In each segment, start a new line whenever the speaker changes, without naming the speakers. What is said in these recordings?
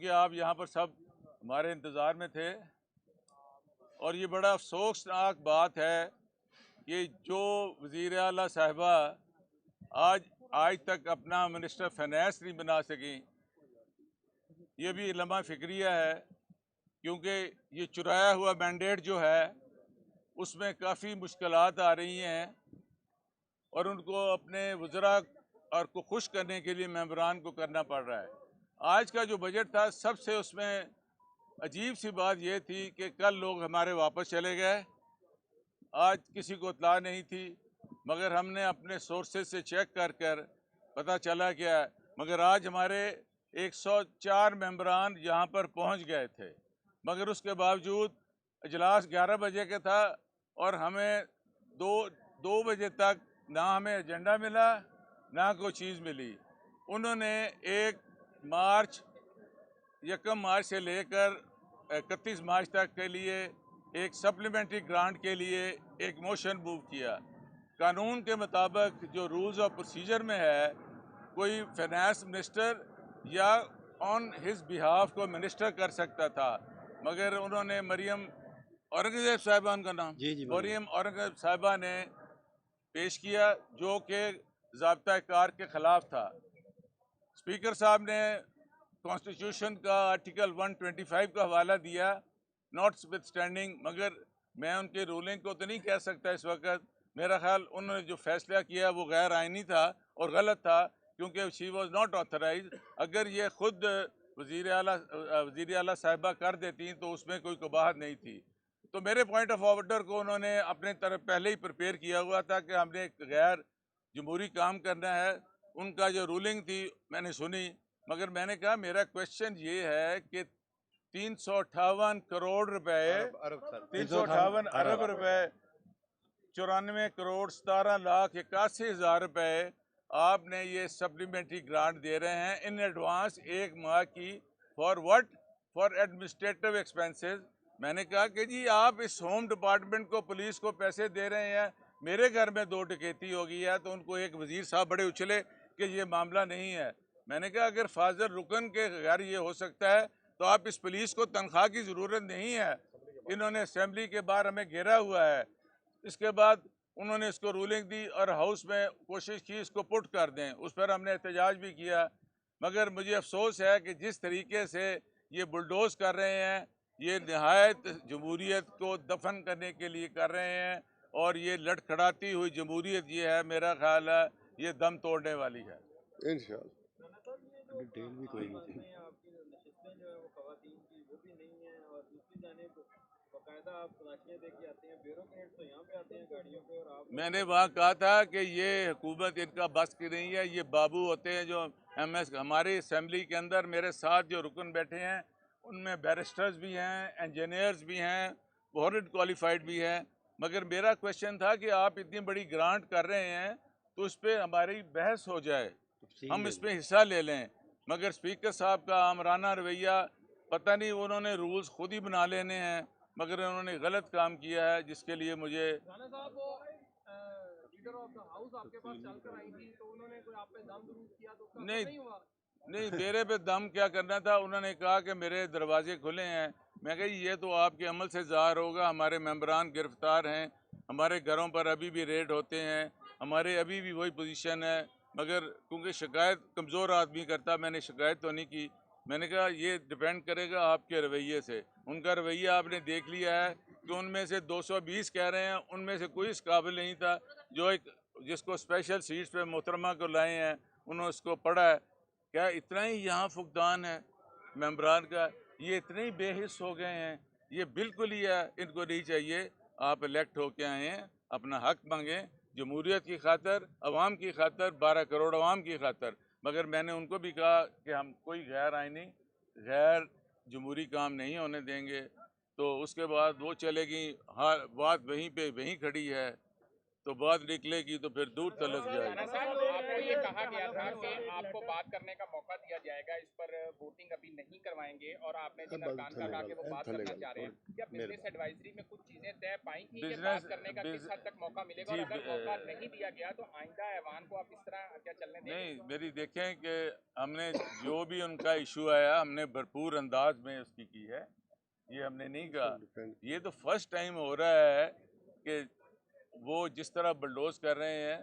چونکہ آپ یہاں پر سب ہمارے انتظار میں تھے، اور یہ بڑا افسوسناک بات ہے کہ جو وزیر اعلیٰ صاحبہ آج تک اپنا منسٹر فائنانس نہیں بنا سکیں، یہ بھی لمحہ فکریہ ہے، کیونکہ یہ چرایا ہوا مینڈیٹ جو ہے اس میں کافی مشکلات آ رہی ہیں، اور ان کو اپنے وزراء اور کو خوش کرنے کے لیے ممبران کو کرنا پڑ رہا ہے۔ آج کا جو بجٹ تھا، سب سے اس میں عجیب سی بات یہ تھی کہ کل لوگ ہمارے واپس چلے گئے، آج کسی کو اطلاع نہیں تھی، مگر ہم نے اپنے سورسز سے چیک کر پتہ چلا کیا، مگر آج ہمارے 104 ممبران یہاں پر پہنچ گئے تھے، مگر اس کے باوجود اجلاس 11 بجے کا تھا، اور ہمیں دو بجے تک نہ ہمیں ایجنڈا ملا نہ کوئی چیز ملی۔ انہوں نے 1 مارچ سے لے کر 31 مارچ تک کے لیے ایک سپلیمنٹری گرانٹ کے لیے ایک موشن موو کیا۔ قانون کے مطابق جو رولز آف پروسیجر میں ہے، کوئی فائنانس منسٹر یا آن ہز بہاف کو منسٹر کر سکتا تھا، مگر انہوں نے مریم اورنگزیب صاحبہ، ان کا نام مریم اورنگزیب صاحبہ نے پیش کیا، جو کہ ضابطہ کار کے خلاف تھا۔ اسپیکر صاحب نے کانسٹیٹیوشن کا آرٹیکل 125 کا حوالہ دیا، ناٹ وتھ اسٹینڈنگ، مگر میں ان کی رولنگ کو تو نہیں کہہ سکتا اس وقت۔ میرا خیال انہوں نے جو فیصلہ کیا وہ غیر آئینی تھا اور غلط تھا، کیونکہ شی واز ناٹ آتھرائزڈ۔ اگر یہ خود وزیر اعلیٰ صاحبہ کر دیتی تو اس میں کوئی قباحت نہیں تھی۔ تو میرے پوائنٹ آف آرڈر کو انہوں نے اپنے طرف پہلے ہی پریپیئر کیا ہوا تھا کہ ہم نے ایک غیر جمہوری کام کرنا ہے۔ ان کا جو رولنگ تھی میں نے سنی، مگر میں نے کہا میرا کویشچن یہ ہے کہ 358 کروڑ روپے 358 ارب روپے 94 کروڑ 17 لاکھ 81,000 روپے آپ نے یہ سپلیمنٹری گرانٹ دے رہے ہیں ان ایڈوانس 1 ماہ کی، for what? For administrative expenses. میں نے کہا کہ جی آپ اس ہوم ڈپارٹمنٹ کو، پولیس کو پیسے دے رہے ہیں، میرے گھر میں 2 ڈکیتی ہو گئی ہے، تو ان کو ایک وزیر صاحب بڑے اچھلے کہ یہ معاملہ نہیں ہے۔ میں نے کہا اگر فاضل رکن کے غیر یہ ہو سکتا ہے تو آپ اس پولیس کو تنخواہ کی ضرورت نہیں ہے۔ انہوں نے اسمبلی کے باہر ہمیں گھیرا ہوا ہے۔ اس کے بعد انہوں نے اس کو رولنگ دی اور ہاؤس میں کوشش کی اس کو پٹ کر دیں، اس پر ہم نے احتجاج بھی کیا، مگر مجھے افسوس ہے کہ جس طریقے سے یہ بلڈوز کر رہے ہیں، یہ نہایت جمہوریت کو دفن کرنے کے لیے کر رہے ہیں، اور یہ لڑکھڑاتی ہوئی جمہوریت یہ ہے، میرا خیال ہے یہ دم توڑنے والی ہے۔
انشاءاللہ
ڈیٹیل بھی کوئی نہیں تھی۔ آپ کی نشستیں جو ہے وہ خواتین کی وہ بھی نہیں ہیں، اور دوسری جانب باقاعدہ آپ تلاشیاں دے کے آتے ہیں، بیوروکریٹ تو یہاں پہ آتے ہیں گاڑیوں پہ، اور آپ
میں نے وہاں کہا تھا کہ یہ حکومت ان کا بس کی نہیں ہے، یہ بابو ہوتے ہیں جو ہماری اسمبلی کے اندر میرے ساتھ جو رکن بیٹھے ہیں ان میں بیرسٹرز بھی ہیں، انجینئرز بھی ہیں، بہت کوالیفائڈ بھی ہیں، مگر میرا کویشچن تھا کہ آپ اتنی بڑی گرانٹ کر رہے ہیں تو اس پہ ہماری بحث ہو جائے، ہم اس پہ حصہ لے لیں، مگر اسپیکر صاحب کا آمرانہ رویہ، پتہ نہیں انہوں نے رولز خود ہی بنا لینے ہیں، مگر انہوں نے غلط کام کیا ہے، جس کے لیے مجھے
رانا صاحب وہ لیڈر آف دا ہاؤس آپ کے پاس چل کر آئی تھی، تو انہوں نے کوئی آپ پہ دم درود کیا تو اس کا اثر نہیں ہوا؟
نہیں، میرے پہ دم کیا کرنا تھا، انہوں نے کہا کہ میرے دروازے کھلے ہیں، میں کہا یہ تو آپ کے عمل سے ظاہر ہوگا، ہمارے ممبران گرفتار ہیں، ہمارے گھروں پر ابھی بھی ریڈ ہوتے ہیں، ہمارے ابھی بھی وہی پوزیشن ہے، مگر کیونکہ شکایت کمزور آدمی کرتا، میں نے شکایت تو نہیں کی، میں نے کہا یہ ڈیپینڈ کرے گا آپ کے رویے سے، ان کا رویہ آپ نے دیکھ لیا ہے کہ ان میں سے 220 کہہ رہے ہیں، ان میں سے کوئی اس قابل نہیں تھا جو جس کو اسپیشل سیٹس پہ محترمہ کو لائے ہیں، انہوں نے اس کو پڑھا ہے۔ کیا اتنا ہی یہاں فقدان ہے ممبران کا؟ یہ اتنے ہی بے حس ہو گئے ہیں؟ یہ بالکل ہی ہے، ان کو نہیں چاہیے، آپ الیکٹ ہو کے آئے ہیں، اپنا حق مانگیں جمہوریت کی خاطر، عوام کی خاطر، 12 کروڑ عوام کی خاطر، مگر میں نے ان کو بھی کہا کہ ہم کوئی غیر آئینی، غیر جمہوری کام نہیں ہونے دیں گے، تو اس کے بعد وہ چلے گئیں، ہاں بات وہیں پہ وہیں کھڑی ہے۔ تو بات نکلے گی تو پھر دور تلک جائے
رانا
گی.
صاحب آپ کو یہ کہا گیا تھا کہ آپ کو بات کرنے کا موقع دیا جائے گا, اس پر ووٹنگ ابھی نہیں کروائیں گے, اور آپ نے جن ارکان کا کہا کہ وہ بات کرنا چاہ رہے ہیں, کیا بزنس ایڈوائزری میں کچھ چیزیں طے پائی تھیں کہ بات کرنے کا کس حد تک موقع ملے گا, اور اگر موقع نہیں دیا گیا تو آئندہ ایوان کو آپ اس طرح کیا چلنے دیں گے؟
نہیں, میری دیکھیں کہ ہم نے جو بھی ان کا ایشو آیا ہم نے بھرپور انداز میں اس کی ہے, یہ ہم نے نہیں کہا. یہ تو فرسٹ ٹائم ہو رہا ہے کہ وہ جس طرح بلڈوز کر رہے ہیں,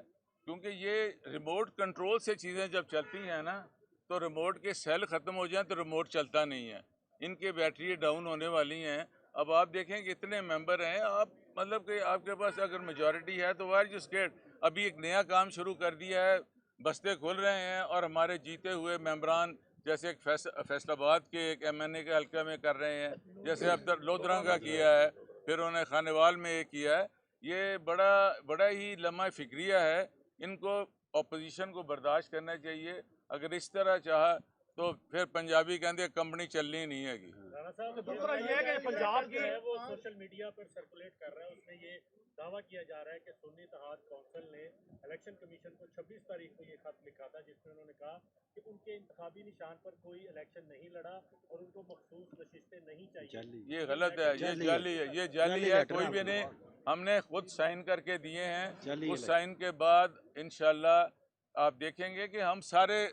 کیونکہ یہ ریموٹ کنٹرول سے چیزیں جب چلتی ہیں نا تو ریموٹ کے سیل ختم ہو جائیں تو ریموٹ چلتا نہیں ہے, ان کے بیٹری ڈاؤن ہونے والی ہیں. اب آپ دیکھیں کہ اتنے ممبر ہیں, آپ مطلب کہ آپ کے پاس اگر میجورٹی ہے تو وائی یو اسکیئرڈ. ابھی ایک نیا کام شروع کر دیا ہے, بستے کھل رہے ہیں, اور ہمارے جیتے ہوئے ممبران جیسے ایک فیصل آباد کے ایک ایم این اے کے حلقے میں کر رہے ہیں, جیسے اب لودھرا کا کیا ہے, پھر انہوں نے خانیوال میں ایک کیا ہے. یہ بڑا ہی لمحہ فکریہ ہے. ان کو اپوزیشن کو برداشت کرنا چاہیے. اگر اس طرح چاہا تو پھر پنجابی کہتے کمپنی چلنی نہیں ہے گی.
رانا صاحب دوسرا یہ ہے کہ پنجاب کی ہے وہ سوشل میڈیا پر سرکولیٹ کر رہا ہے, اس میں یہ دعویٰ کیا جا رہا ہے کہ سنی اتحاد کونسل نے الیکشن کمیشن کو 26 تاریخ کو یہ خط لکھا تھا جس میں انہوں نے کہا کہ ان کے انتخابی نشان پر کوئی الیکشن نہیں لڑا اور ان کو مخصوص نشستیں نہیں چاہیے.
یہ غلط ہے, یہ جعلی ہے, یہ جعلی ہے, کوئی بھی نہیں. ہم نے خود سائن کر کے دیے ہیں. اس سائن کے بعد انشاءاللہ آپ دیکھیں گے کہ ہم سارے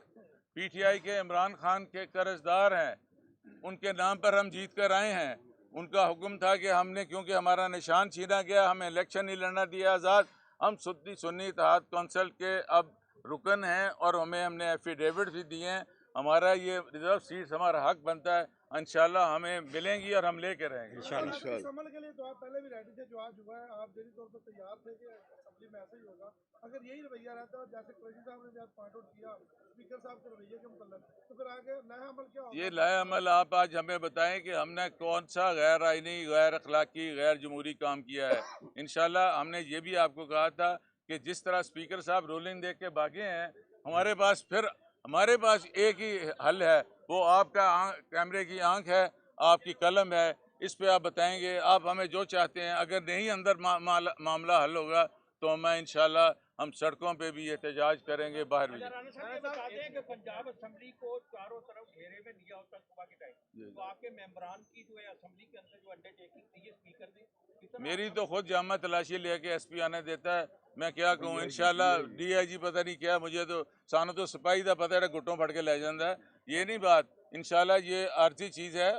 پی ٹی آئی کے عمران خان کے قرضدار ہیں, ان کے نام پر ہم جیت کر آئے ہیں. ان کا حکم تھا کہ ہم نے, کیونکہ ہمارا نشان چھینا گیا, ہمیں الیکشن نہیں لڑنا دیا آزاد. ہم سنی اتحاد کونسل کے اب رکن ہیں, اور ہم نے ایفیڈیوٹ بھی دیے ہیں. ہمارا یہ ریزرو سیٹس ہمارا حق بنتا ہے, انشاءاللہ ہمیں ملیں گی اور ہم لے کے رہیں گے.
اس عمل کے لیے تو آپ پہلے بھی ریڈی تھے, جو آج ہوا ہے آپ ذہنی طور پر تیار تھے کہ اسمبلی میں ایسا ہی ہوگا. اگر یہی رویہ رہتا ہے جیسے قریشی صاحب نے جب پوائنٹ آؤٹ کیا اسپیکر صاحب کے رویے کے متعلق, تو پھر آگے نیا عمل کیا ہوگا؟
یہ نیا عمل آپ آج ہمیں بتائیں کہ ہم نے کون سا غیر آئینی, غیر اخلاقی, غیر جمہوری کام کیا ہے. انشاءاللہ ہم نے یہ بھی آپ کو کہا تھا کہ جس طرح اسپیکر صاحب رولنگ دیکھ کے بھاگے ہیں, ہمارے پاس ایک ہی حل ہے, وہ آپ کا کیمرے کی آنکھ ہے, آپ کی قلم ہے. اس پہ آپ بتائیں گے, آپ ہمیں جو چاہتے ہیں. اگر نہیں اندر معاملہ حل ہوگا تو میں انشاءاللہ ہم سڑکوں پہ بھی احتجاج کریں گے, باہر بھی.
رانا صاحب بتاتے ہیں کہ پنجاب اسمبلی کو چاروں طرف گھیرے میں لیا ہوتا صبح کے ٹائم, تو آپ کے ممبران کی جو ہے اسمبلی کے اندر جو انڈر ٹیکنگ تھی یہ اسپیکر نے,
میری تو خود جامع تلاشی لے کے ایس پی آنے دیتا ہے. میں کیا کہوں, انشاءاللہ ڈی آئی جی پتہ نہیں کیا, مجھے تو سانو تو سپاہی دا پتہ ہے, گٹوں پھڑ کے لے جاندہ ہے. یہ نہیں بات, انشاءاللہ یہ عارضی چیز ہے.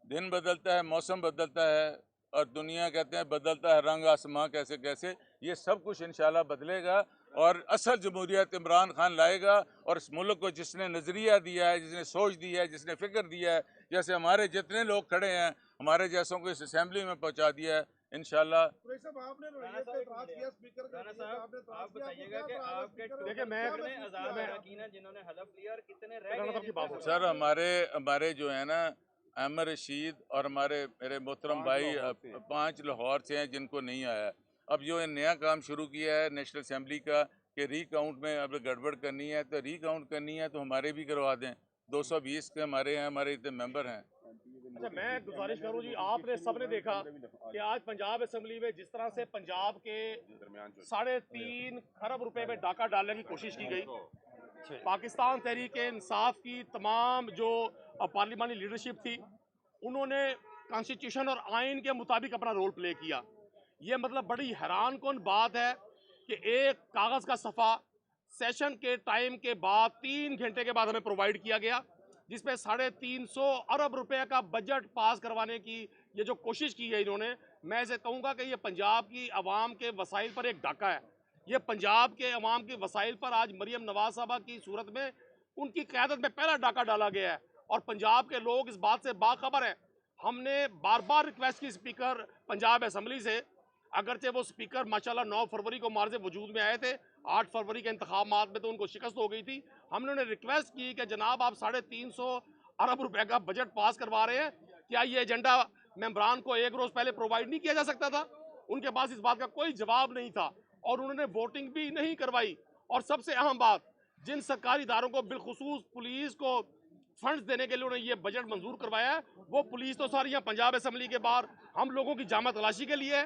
دن بدلتا ہے, موسم بدلتا ہے, اور دنیا کہتے ہیں بدلتا ہے رنگ آسماں کیسے کیسے. یہ سب کچھ انشاءاللہ بدلے گا, اور اصل جمہوریت عمران خان لائے گا. اور اس ملک کو جس نے نظریہ دیا ہے, جس نے سوچ دی ہے, جس نے فکر دیا ہے, جیسے ہمارے جتنے لوگ کھڑے ہیں, ہمارے جیسوں کو اس اسمبلی میں پہنچا دیا ہے, انشاءاللہ.
آپ بتائیے گا کہ آپ کے جنہوں نے حلف لیا اور کتنے رہ گئے.
سر ہمارے جو ہے نا احمد رشید اور میرے محترم بھائی 5 لاہور سے ہیں جن کو نہیں آیا. اب جو نیا کام شروع کیا ہے نیشنل اسمبلی کا کہ ری کاؤنٹ میں اب گڑبڑ کرنی ہے, تو ری کاؤنٹ کرنی ہے تو ہمارے بھی کروا دیں. 220 کے ہمارے اتنے ممبر ہیں.
اچھا میں گزارش کروں جی, آپ نے سب نے دیکھا کہ آج پنجاب اسمبلی میں جس طرح سے پنجاب کے 3.5 کھرب روپے میں ڈاکہ ڈالنے کی کوشش کی گئی. پاکستان تحریک انصاف کی تمام جو پارلیمانی لیڈرشپ تھی, انہوں نے کانسٹیٹیوشن اور آئین کے مطابق اپنا رول پلے کیا. یہ مطلب بڑی حیران کن بات ہے کہ ایک کاغذ کا صفحہ سیشن کے ٹائم کے بعد 3 گھنٹے کے بعد ہمیں پرووائڈ کیا گیا, جس پہ 350 ارب روپے کا بجٹ پاس کروانے کی یہ جو کوشش کی ہے انہوں نے, میں اسے کہوں گا کہ یہ پنجاب کی عوام کے وسائل پر ایک ڈاکہ ہے. یہ پنجاب کے عوام کے وسائل پر آج مریم نواز صاحبہ کی صورت میں ان کی قیادت میں پہلا ڈاکہ ڈالا گیا ہے, اور پنجاب کے لوگ اس بات سے باخبر ہیں. ہم نے بار بار ریکویسٹ کی اسپیکر پنجاب اسمبلی سے, اگرچہ وہ اسپیکر ماشاءاللہ 9 فروری کو معرض وجود میں آئے تھے, 8 فروری کے انتخابات میں تو ان کو شکست ہو گئی تھی. ہم نے انہیں ریکویسٹ کی کہ جناب آپ 350 ارب روپے کا بجٹ پاس کروا رہے ہیں, کیا یہ ایجنڈا ممبران کو ایک روز پہلے پرووائڈ نہیں کیا جا سکتا تھا؟ ان کے پاس اس بات کا کوئی جواب نہیں تھا, اور انہوں نے ووٹنگ بھی نہیں کروائی. اور سب سے اہم بات, جن سرکاری اداروں کو بالخصوص پولیس کو فنڈز دینے کے لیے انہوں نے یہ بجٹ منظور کروایا ہے, وہ پولیس تو ساری یہاں پنجاب اسمبلی کے باہر ہم لوگوں کی جامع تلاشی کے لیے ہے.